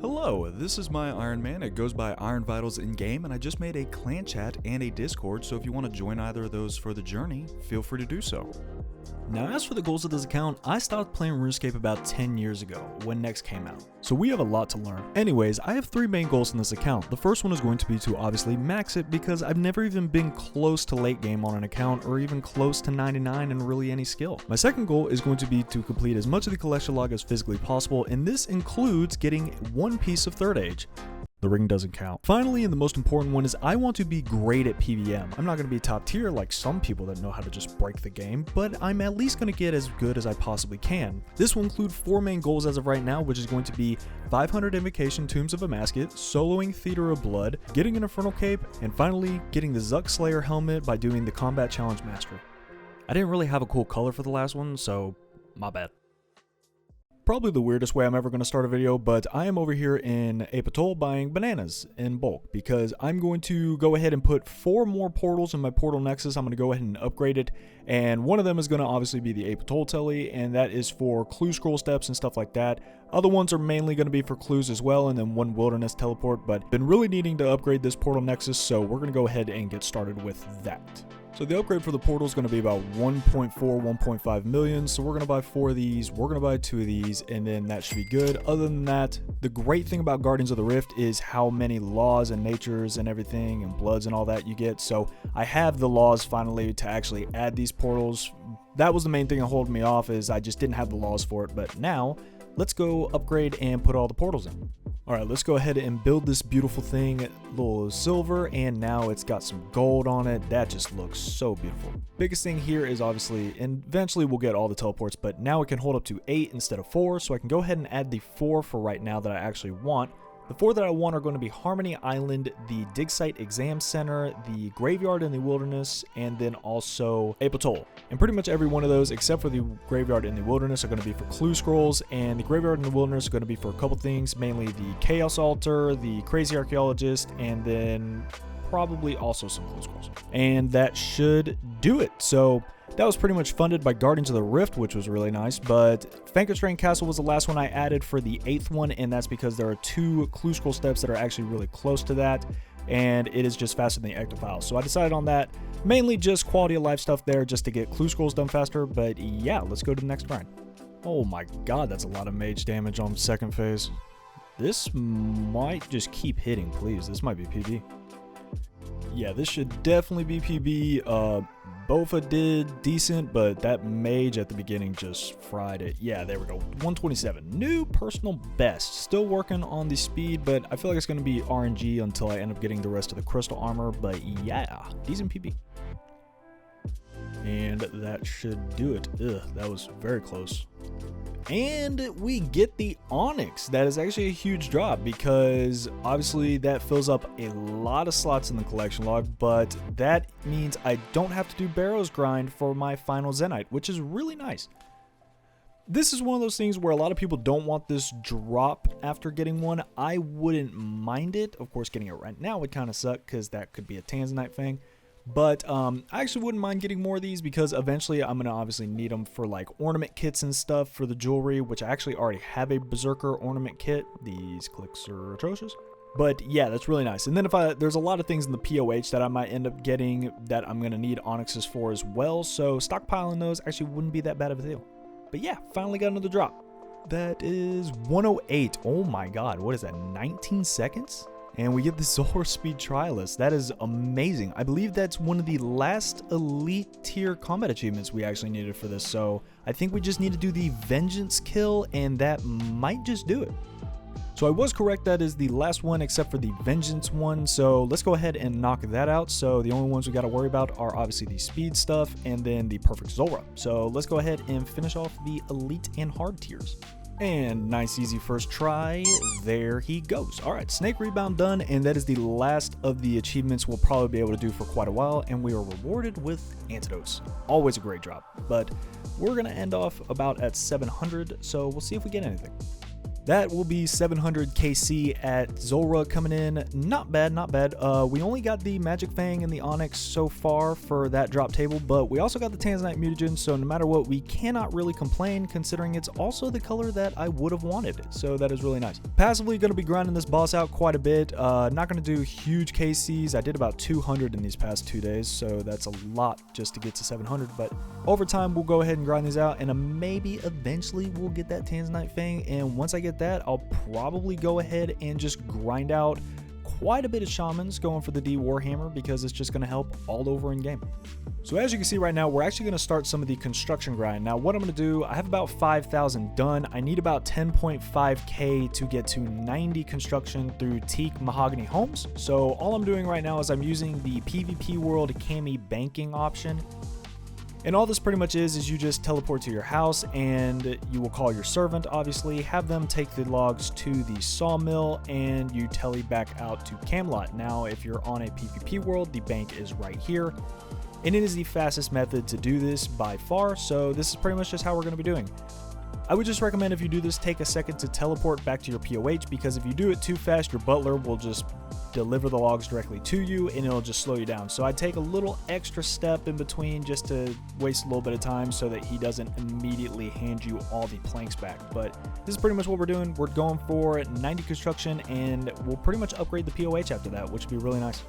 Hello, this is my Iron Man. It goes by Ironvitalz in game, and I just made a clan chat and a Discord, so if you want to join either of those for the journey, feel free to do so. Now, as for the goals of this account, I stopped playing RuneScape about 10 years ago, when Next came out. So we have a lot to learn. Anyways, I have 3 main goals in this account. The first one is going to be to obviously max it, because I've never even been close to late game on an account, or even close to 99 in really any skill. My second goal is going to be to complete as much of the collection log as physically possible, and this includes getting one piece of Third Age. The ring doesn't count. Finally, and the most important one is I want to be great at PvM. I'm not going to be top tier like some people that know how to just break the game, but I'm at least going to get as good as I possibly can. This will include 4 main goals as of right now, which is going to be 500 Invocation Tombs of a Masket, soloing Theater of Blood, getting an Infernal Cape, and finally getting the Zuck Slayer helmet by doing the Combat Challenge Mastery. I didn't really have a cool color for the last one, so my bad. Probably the weirdest way I'm ever going to start a video, but I am over here in Ironvitalz buying bananas in bulk because I'm going to go ahead and put 4 more portals in my portal nexus. I'm going to go ahead and upgrade it, and one of them is going to obviously be the Ironvitalz telly, and that is for clue scroll steps and stuff like that. Other ones are mainly going to be for clues as well, and then 1 wilderness teleport, but been really needing to upgrade this portal nexus, so we're going to go ahead and get started with that. So the upgrade for the portal is going to be about 1.5 million. So we're going to buy 4 of these, we're going to buy 2 of these, and then that should be good. Other than that, the great thing about Guardians of the Rift is how many laws and natures and everything and bloods and all that you get. So I have the laws finally to actually add these portals. That was the main thing that holding me off, is I just didn't have the laws for it. But now let's go upgrade and put all the portals in. All right, let's go ahead and build this beautiful thing, little silver, and now it's got some gold on it. That just looks so beautiful. Biggest thing here is obviously, and eventually we'll get all the teleports, but now it can hold up to 8 instead of 4, so I can go ahead and add the 4 for right now that I actually want. The 4 that I want are going to be Harmony Island, the Dig Site Exam Center, the Graveyard in the Wilderness, and then also Ironvitalz. And pretty much every one of those, except for the Graveyard in the Wilderness, are going to be for clue scrolls, and the Graveyard in the Wilderness is going to be for a couple things, mainly the Chaos Altar, the Crazy Archaeologist, and then probably also some clue scrolls. And that should do it. So that was pretty much funded by Guardians of the Rift, which was really nice, but Frankenstein Castle was the last one I added for the 8th one, and that's because there are 2 clue scroll steps that are actually really close to that, and it is just faster than the Ironvitalz. So I decided on that, mainly just quality of life stuff there, just to get clue scrolls done faster, but yeah, let's go to the next grind. Oh my god, that's a lot of mage damage on second phase. This might just keep hitting, please. This might be PB. Yeah, this should definitely be PB. Bofa did decent, but that mage at the beginning just fried it. Yeah, there we go. 127. New personal best. Still working on the speed, but I feel like it's going to be RNG until I end up getting the rest of the crystal armor. But yeah, decent PB. And that should do it. Ugh, that was very close. And we get the Onyx. That is actually a huge drop, because obviously that fills up a lot of slots in the collection log, but that means I don't have to do Barrows grind for my final Zenite, which is really nice. This is one of those things where a lot of people don't want this drop after getting one. I wouldn't mind it. Of course, getting it right now would kind of suck, because that could be a Tanzanite thing. But I actually wouldn't mind getting more of these, because eventually I'm going to obviously need them for like ornament kits and stuff for the jewelry, which I actually already have a Berserker ornament kit. These clicks are atrocious. But yeah, that's really nice. And then there's a lot of things in the POH that I might end up getting that I'm going to need Onyxes for as well. So stockpiling those actually wouldn't be that bad of a deal. But yeah, finally got another drop. That is 108. Oh my god, what is that, 19 seconds? And we get the Solar Speed Trialist. That is amazing. I believe that's one of the last elite tier combat achievements we actually needed for this. So I think we just need to do the Vengeance kill, and that might just do it. So I was correct, that is the last one except for the Vengeance one. So let's go ahead and knock that out. So the only ones we got to worry about are obviously the speed stuff and then the Perfect Zora. So let's go ahead and finish off the elite and hard tiers. And nice easy first try, there he goes. All right, Snake Rebound done, and that is the last of the achievements we'll probably be able to do for quite a while, and we are rewarded with Antidotes. Always a great drop, but we're gonna end off about at 700, so we'll see if we get anything. That will be 700 KC at Zulrah coming in. Not bad, not bad. We only got the Magic Fang and the Onyx so far for that drop table, but we also got the Tanzanite Mutagen, so no matter what, we cannot really complain considering it's also the color that I would have wanted, so that is really nice. Passively going to be grinding this boss out quite a bit. Not going to do huge KCs. I did about 200 in these past 2 days, so that's a lot just to get to 700, but over time we'll go ahead and grind these out, and maybe eventually we'll get that Tanzanite Fang, and once I get that, I'll probably go ahead and just grind out quite a bit of shamans going for the D Warhammer because it's just going to help all over in game. So as you can see right now, we're actually going to start some of the construction grind. Now what I'm going to do, I have about 5,000 done. I need about 10.5k to get to 90 construction through Teak Mahogany Homes. So all I'm doing right now is I'm using the PvP World Cami banking option. And all this pretty much is you just teleport to your house and you will call your servant, obviously, have them take the logs to the sawmill, and you tele back out to Camelot. Now, if you're on a PvP world, the bank is right here, and it is the fastest method to do this by far, so this is pretty much just how we're going to be doing. I would just recommend if you do this, take a second to teleport back to your POH, because if you do it too fast, your butler will just deliver the logs directly to you and it'll just slow you down. So I'd take a little extra step in between just to waste a little bit of time so that he doesn't immediately hand you all the planks back. But this is pretty much what we're doing. We're going for 90 construction, and we'll pretty much upgrade the POH after that, which would be really nice.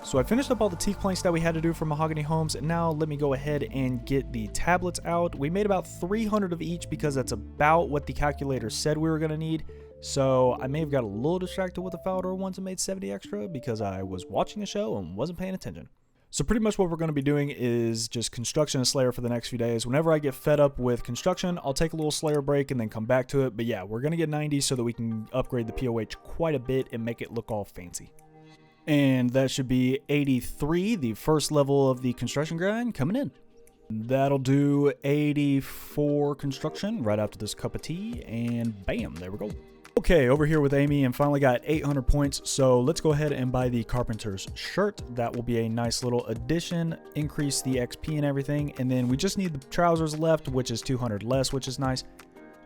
So I finished up all the teak planks that we had to do for Mahogany Homes, and now let me go ahead and get the tablets out. We made about 300 of each because that's about what the calculator said we were going to need. So I may have got a little distracted with the Falador ones and made 70 extra because I was watching a show and wasn't paying attention. So pretty much what we're going to be doing is just construction and Slayer for the next few days. Whenever I get fed up with construction, I'll take a little Slayer break and then come back to it. But yeah, we're going to get 90 so that we can upgrade the POH quite a bit and make it look all fancy. And that should be 83, the first level of the construction grind coming in. That'll do 84 construction right after this cup of tea, and bam, there we go. Okay, over here with Amy, and finally got 800 points, so let's go ahead and buy the Carpenter's shirt. That will be a nice little addition, increase the XP and everything, and then we just need the trousers left, which is 200 less, which is nice.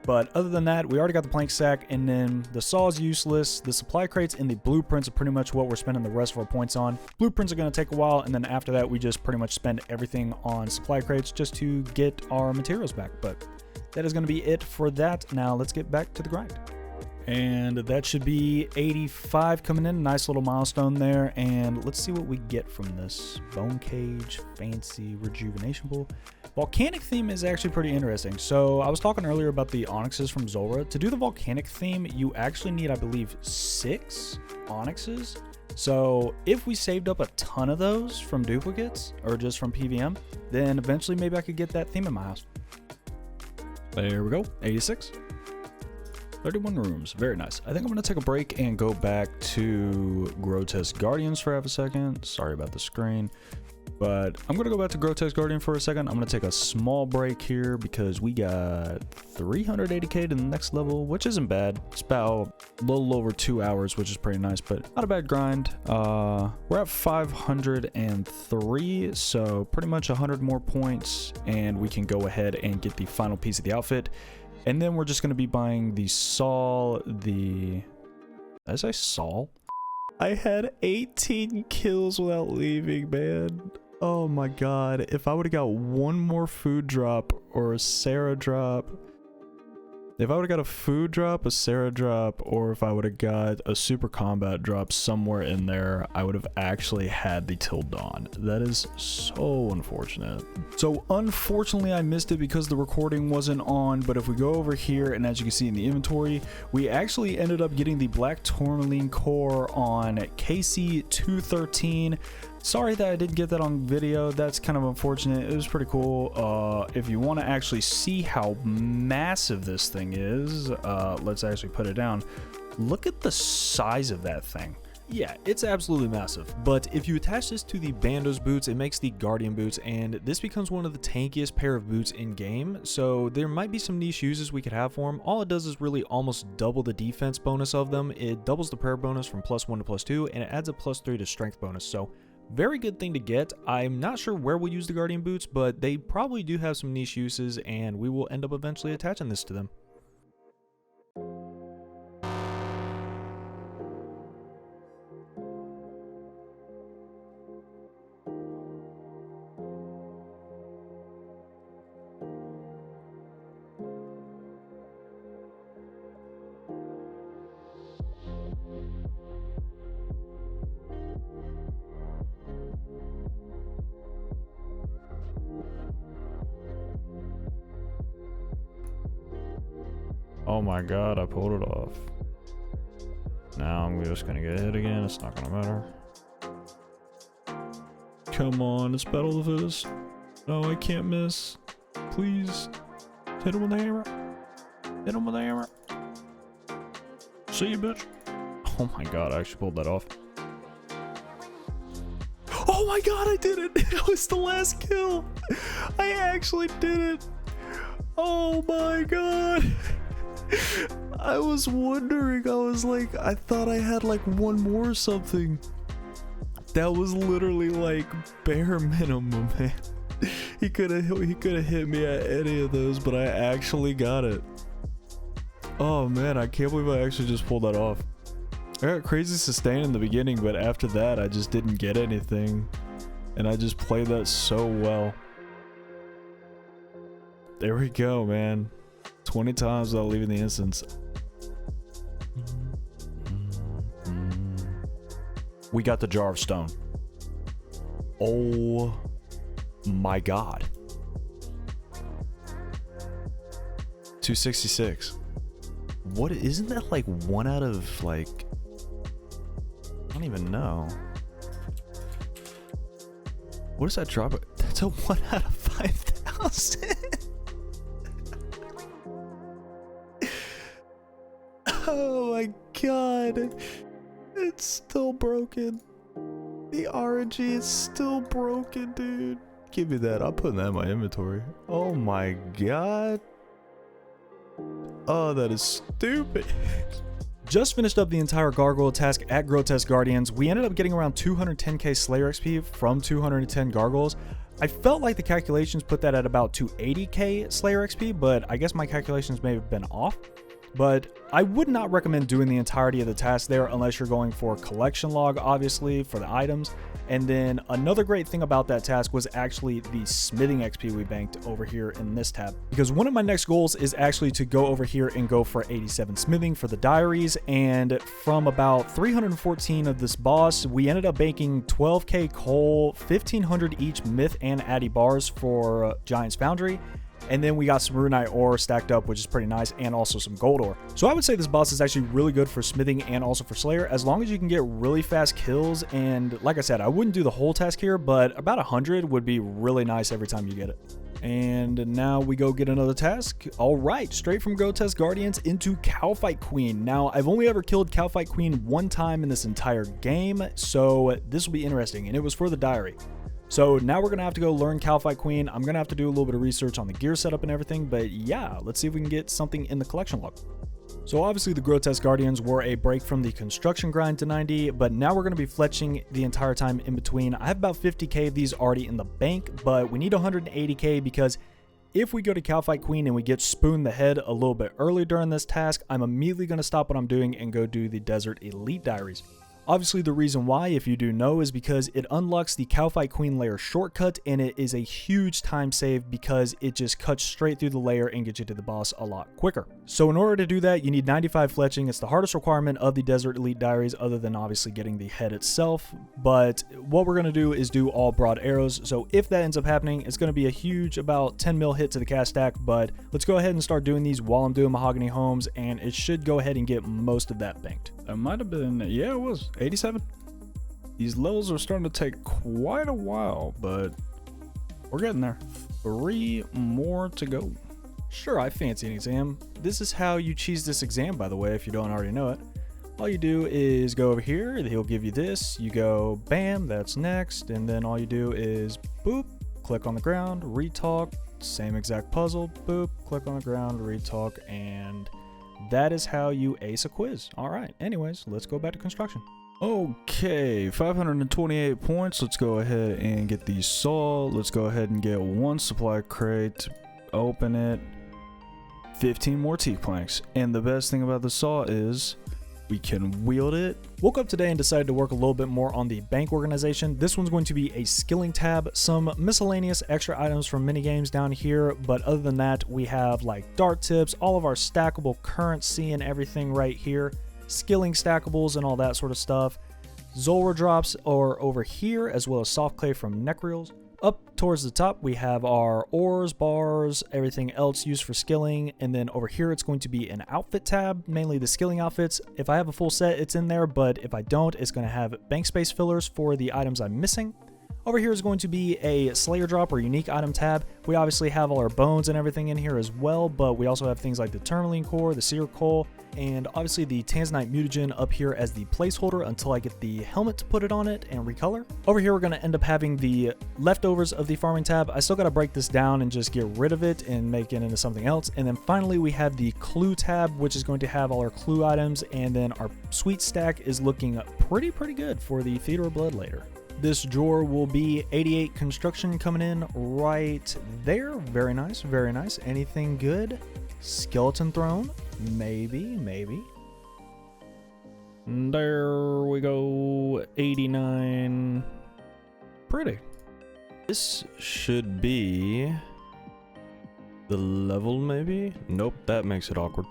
But other than that, we already got the plank sack, and then the saw is useless. The supply crates and the blueprints are pretty much what we're spending the rest of our points on. Blueprints are going to take a while, and then after that, we just pretty much spend everything on supply crates just to get our materials back. But that is going to be it for that. Now let's get back to the grind. And that should be 85 coming in. Nice little milestone there. And let's see what we get from this. Bone cage, fancy rejuvenation pool. Volcanic theme is actually pretty interesting. So I was talking earlier about the onyxes from Zulrah. To do the volcanic theme, you actually need, I believe, 6 onyxes. So if we saved up a ton of those from duplicates or just from PVM, then eventually maybe I could get that theme in my house. There we go, 86. 31 rooms, very nice. I think I'm going to take a break and go back to Grotesque Guardians for half a second. Sorry about the screen, but I'm going to go back to Grotesque Guardian for a second. I'm going to take a small break here because we got 380k to the next level, which isn't bad. It's about a little over 2 hours, which is pretty nice, but not a bad grind. We're at 503, so pretty much 100 more points, and we can go ahead and get the final piece of the outfit. And then we're just going to be buying the Saul, did I say Saul? I had 18 kills without leaving, man. Oh my god. If I would have got one more food drop or a Sarah drop. If I would have got a food drop, a Sarah drop, or if I would have got a super combat drop somewhere in there, I would have actually had the Till Dawn. That is so unfortunate. So unfortunately I missed it because the recording wasn't on, but if we go over here, and as you can see in the inventory, we actually ended up getting the Black Tourmaline core on KC 213. Sorry that I didn't get that on video. That's kind of unfortunate. It was pretty cool. If you want to actually see how massive this thing is, let's actually put it down. Look at the size of that thing. Yeah, it's absolutely massive. But if you attach this to the Bandos boots, it makes the Guardian boots, and this becomes one of the tankiest pair of boots in game. So there might be some niche uses we could have for them. All it does is really almost double the defense bonus of them. It doubles the prayer bonus from +1 to +2, and it adds a +3 to strength bonus. So very good thing to get. I'm not sure where we'll use the Guardian boots, but they probably do have some niche uses, and we will end up eventually attaching this to them. Oh my god, I pulled it off. Now I'm just gonna get hit again. It's not gonna matter. Come on, it's battle of the fittest. No, I can't miss. Please. Hit him with the hammer. Hit him with the hammer. See you, bitch. Oh my god, I actually pulled that off. Oh my god, I did it! That was the last kill! I actually did it! Oh my god! I was wondering, I was like, I thought I had like one more or something. That was literally like bare minimum, man. He could have hit me at any of those, but I actually got it. Oh man, I can't believe I actually just pulled that off. I got crazy sustain in the beginning, but after that I just didn't get anything. And I just played that so well. There we go, man. 20 times without leaving the instance. We got the jar of stone. Oh my god. 266. What, isn't that like 1 out of like, I don't even know. What does that drop? That's a 1 out of 5,000. Oh my god. It's still broken. The RNG is still broken, dude. Give me that. I'm putting that in my inventory. Oh my god. Oh, that is stupid. Just finished up the entire gargoyle task at Grotesque Guardians. We ended up getting around 210k Slayer XP from 210 gargoyles. I felt like the calculations put that at about 280k Slayer XP, but I guess my calculations may have been off. But I would not recommend doing the entirety of the task there unless you're going for collection log, obviously, for the items. And then another great thing about that task was actually the smithing XP we banked over here in this tab. Because one of my next goals is actually to go over here and go for 87 smithing for the diaries. And from about 314 of this boss, we ended up banking 12k coal, 1500 each myth and addy bars for Giant's Foundry. And then we got some runite ore stacked up, which is pretty nice, and also some gold ore. So I would say this boss is actually really good for smithing and also for Slayer, as long as you can get really fast kills. And like I said, I wouldn't do the whole task here, but about 100 would be really nice every time you get it. And now we go get another task. All right, straight from Grotesque Guardians into Cowfight Queen. Now, I've only ever killed Cowfight Queen one time in this entire game, so this will be interesting, and it was for the diary. So now we're going to have to go learn Cowfight Queen. I'm going to have to do a little bit of research on the gear setup and everything, but yeah, let's see if we can get something in the collection log. So obviously the Grotesque Guardians were a break from the construction grind to 90, but now we're going to be fletching the entire time in between. I have about 50k of these already in the bank, but we need 180k because if we go to Cowfight Queen and we get spooned the head a little bit early during this task, I'm immediately going to stop what I'm doing and go do the Desert Elite Diaries. Obviously, the reason why, if you do know, is because it unlocks the Cowfight Queen layer shortcut, and it is a huge time save because it just cuts straight through the layer and gets you to the boss a lot quicker. So in order to do that, you need 95 fletching. It's the hardest requirement of the Desert Elite Diaries, other than obviously getting the head itself. But what we're going to do is do all broad arrows. So if that ends up happening, it's going to be a huge, about 10 mil hit to the cast stack. But let's go ahead and start doing these while I'm doing Mahogany Homes, and it should go ahead and get most of that banked. It might have been, yeah, it was 87. These levels are starting to take quite a while, but we're getting there. 3 more to go. Sure, I fancy an exam. This is how you cheese this exam, by the way, if you don't already know it. All you do is go over here, he'll give you this, you go bam, that's next, and then all you do is boop, click on the ground, retalk, same exact puzzle, boop, click on the ground, retalk, and that is how you ace a quiz. All right, anyways, let's go back to construction. Okay, 528 points. Let's go ahead and get the saw. Let's go ahead and get 1 supply crate, open it, 15 more teak planks. And the best thing about the saw is we can wield it. Woke up today and decided to work a little bit more on the bank organization. This one's going to be a skilling tab, some miscellaneous extra items from minigames down here, but other than that, we have like dart tips, all of our stackable currency and everything right here, skilling stackables and all that sort of stuff. Zulrah drops are over here, as well as soft clay from Necreals. Up towards the top, we have our ores, bars, everything else used for skilling. And then over here, it's going to be an outfit tab, mainly the skilling outfits. If I have a full set, it's in there, but if I don't, it's going to have bank space fillers for the items I'm missing. Over here is going to be a Slayer drop or unique item tab. We obviously have all our bones and everything in here as well, but we also have things like the tourmaline core, the seer coal, and obviously the tanzanite mutagen up here as the placeholder until I get the helmet to put it on it and recolor. Over here, we're going to end up having the leftovers of the farming tab. I still got to break this down and just get rid of it and make it into something else. And then finally, we have the clue tab, which is going to have all our clue items. And then our sweet stack is looking pretty good for the Theater of Blood later. This drawer will be 88 construction coming in right there. Very nice, very nice. Anything good? Skeleton throne? Maybe. There we go. 89. Pretty. This should be the level, maybe? Nope, that makes it awkward.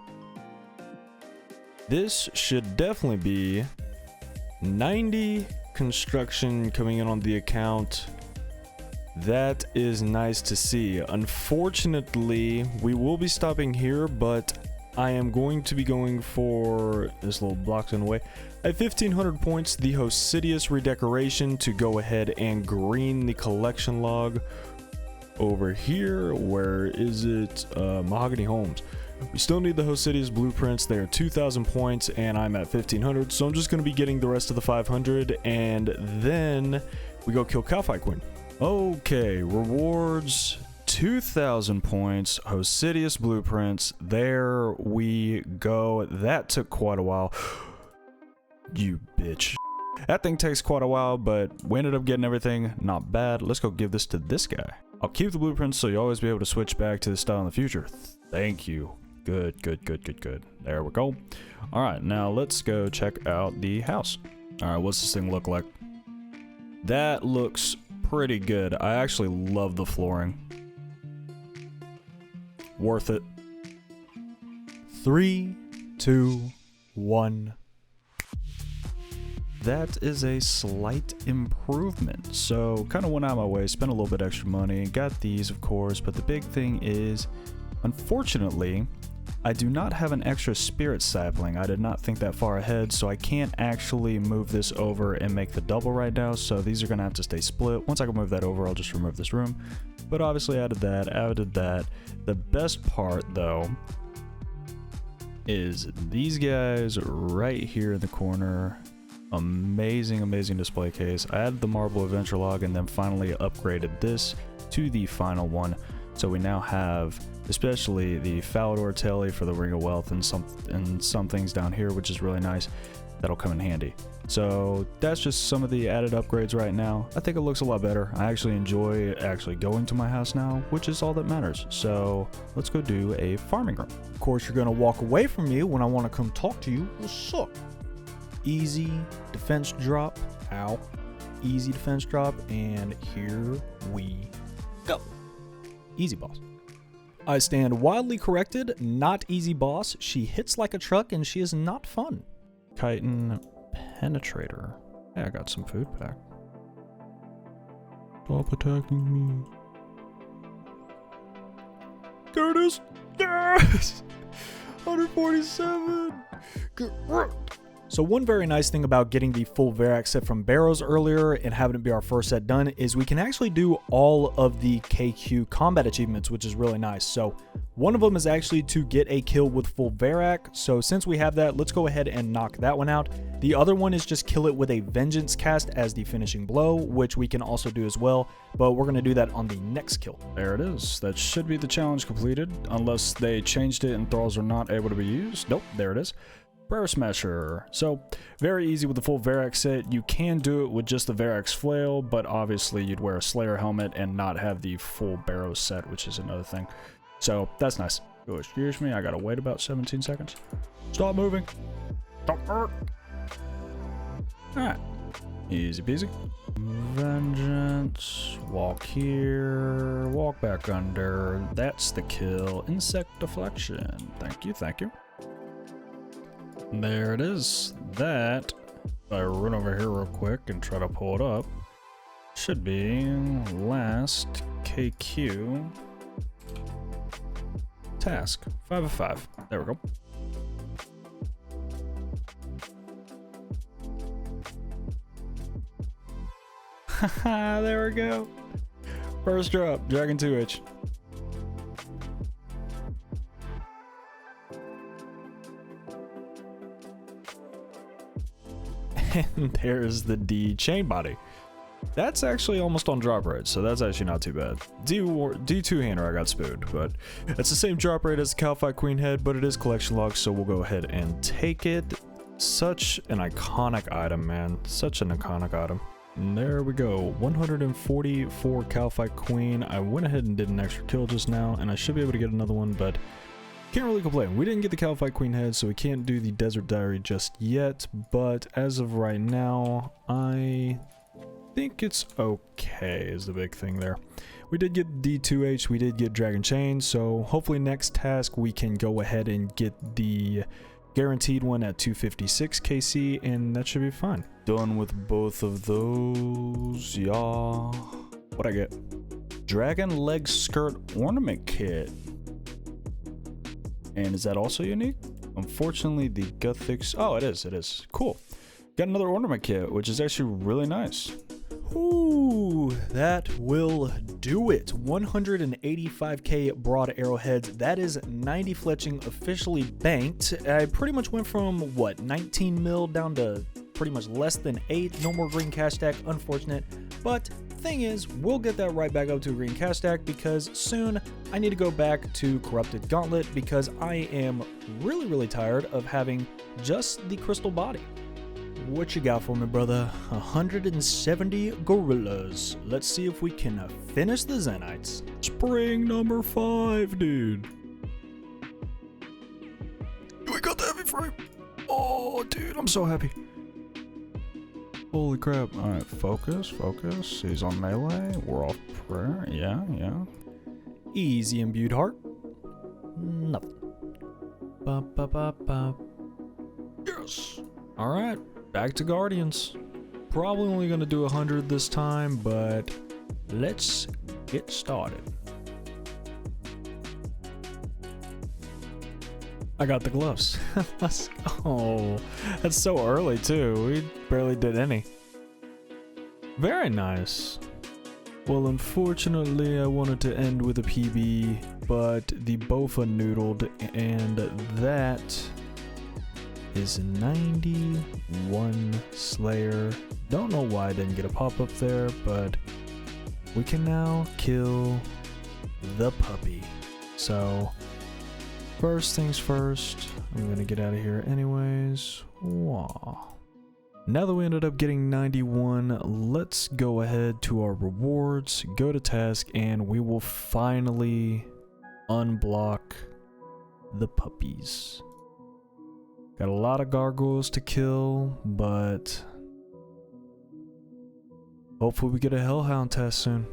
This should definitely be 90 construction coming in on the account. That is nice to see. Unfortunately, we will be stopping here, but I am going to be going for this little block's in the way. At 1500 points, the Hosidius redecoration to go ahead and green the collection log over here. Where is it? Mahogany Homes. We still need the Hosidius blueprints. They are 2,000 points, and I'm at 1,500, so I'm just going to be getting the rest of the 500, and then we go kill Kalphite Queen. Okay, rewards, 2,000 points, Hosidius blueprints. There we go. That took quite a while. You bitch. That thing takes quite a while, but we ended up getting everything. Not bad. Let's go give this to this guy. I'll keep the blueprints so you'll always be able to switch back to this style in the future. Thank you. Good. There we go. All right, now let's go check out the house. All right, what's this thing look like? That looks pretty good. I actually love the flooring. Worth it. 3, 2, 1. That is a slight improvement. So kind of went out of my way, spent a little bit extra money, got these of course, but the big thing is, unfortunately, I do not have an extra spirit sapling. I did not think that far ahead, so I can't actually move this over and make the double right now, so these are going to have to stay split. Once I can move that over, I'll just remove this room. But obviously added that. The best part, though, is these guys right here in the corner. Amazing display case. I added the marble adventure log and then finally upgraded this to the final one. So we now have especially the Falador Telly for the Ring of Wealth and some things down here, which is really nice. That'll come in handy. So that's just some of the added upgrades right now. I think it looks a lot better. I actually enjoy going to my house now, which is all that matters. So let's go do a farming room. Of course, you're gonna walk away from me when I want to come talk to you. What's up? Easy defense drop. Ow. Easy defense drop, and here we go. Easy boss. I stand wildly corrected. Not easy boss. She hits like a truck and she is not fun. Chitin penetrator. Hey, I got some food back. Stop attacking me. There it is. Yes! 147. Get wrecked. So one very nice thing about getting the full Verax set from Barrows earlier and having it be our first set done is we can actually do all of the KQ combat achievements, which is really nice. So one of them is actually to get a kill with full Verac. So since we have that, let's go ahead and knock that one out. The other one is just kill it with a Vengeance cast as the finishing blow, which we can also do as well, but we're going to do that on the next kill. There it is. That should be the challenge completed, unless they changed it and thralls are not able to be used. Nope, there it is. Prayer Smasher. So very easy with the full Verax set. You can do it with just the Verax flail, but obviously you'd wear a Slayer helmet and not have the full Barrow set, which is another thing. So that's nice. Oh, excuse me, I gotta wait about 17 seconds. Stop moving. Don't hurt. Alright. Easy peasy. Vengeance. Walk here. Walk back under. That's the kill. Insect deflection. Thank you, thank you. There it is. That, I run over here real quick and try to pull it up. Should be last KQ task. 5 of 5. There we go. Haha, there we go. First drop, Dragon 2H. And there's the D chain body. That's actually almost on drop rate, so that's actually not too bad. D2 hander I got spooned, but it's the same drop rate as the Calfight Queen head, but it is collection locked, so we'll go ahead and take it. Such an iconic item, man. Such an iconic item. And there we go. 144 Calfight Queen. I went ahead and did an extra kill just now, and I should be able to get another one, but can't really complain. We didn't get the Calfight Queen head, so we can't do the Desert Diary just yet, but as of right now, I think it's okay is the big thing there. We did get D2H, we did get Dragon Chain, so hopefully next task we can go ahead and get the guaranteed one at 256 KC, and that should be fine. Done with both of those, y'all. What'd I get? Dragon Leg Skirt Ornament Kit. And is that also unique? Unfortunately, the Guthix... Oh, it is. Cool. Got another ornament kit, which is actually really nice. Ooh, that will do it. 185k broad arrowheads. That is 90 fletching officially banked. I pretty much went from, what, 19 mil down to pretty much less than 8. No more green cash stack, unfortunate. But thing is, we'll get that right back up to a green cash stack because soon I need to go back to Corrupted Gauntlet because I am really tired of having just the crystal body. What you got for me, brother? 170 gorillas. Let's see if we can finish the Zenites. Spring number 5, dude. We got the heavy frame. Oh, dude, I'm so happy. Holy crap. Alright, focus. He's on melee. We're off prayer. Yeah. Easy imbued heart. Nothing. Yes. Alright, back to Guardians. Probably only gonna do 100 this time, but let's get started. I got the gloves. Let's go. That's so early too. We barely did any. Very nice. Well, unfortunately, I wanted to end with a PB, but the Bofa noodled, and that is 91 Slayer. Don't know why I didn't get a pop-up there, but we can now kill the puppy. So first things first, I'm gonna get out of here anyways. Wow. Now that we ended up getting 91, let's go ahead to our rewards, go to task, and we will finally unblock the puppies. Got a lot of gargoyles to kill, but hopefully we get a Hellhound test soon.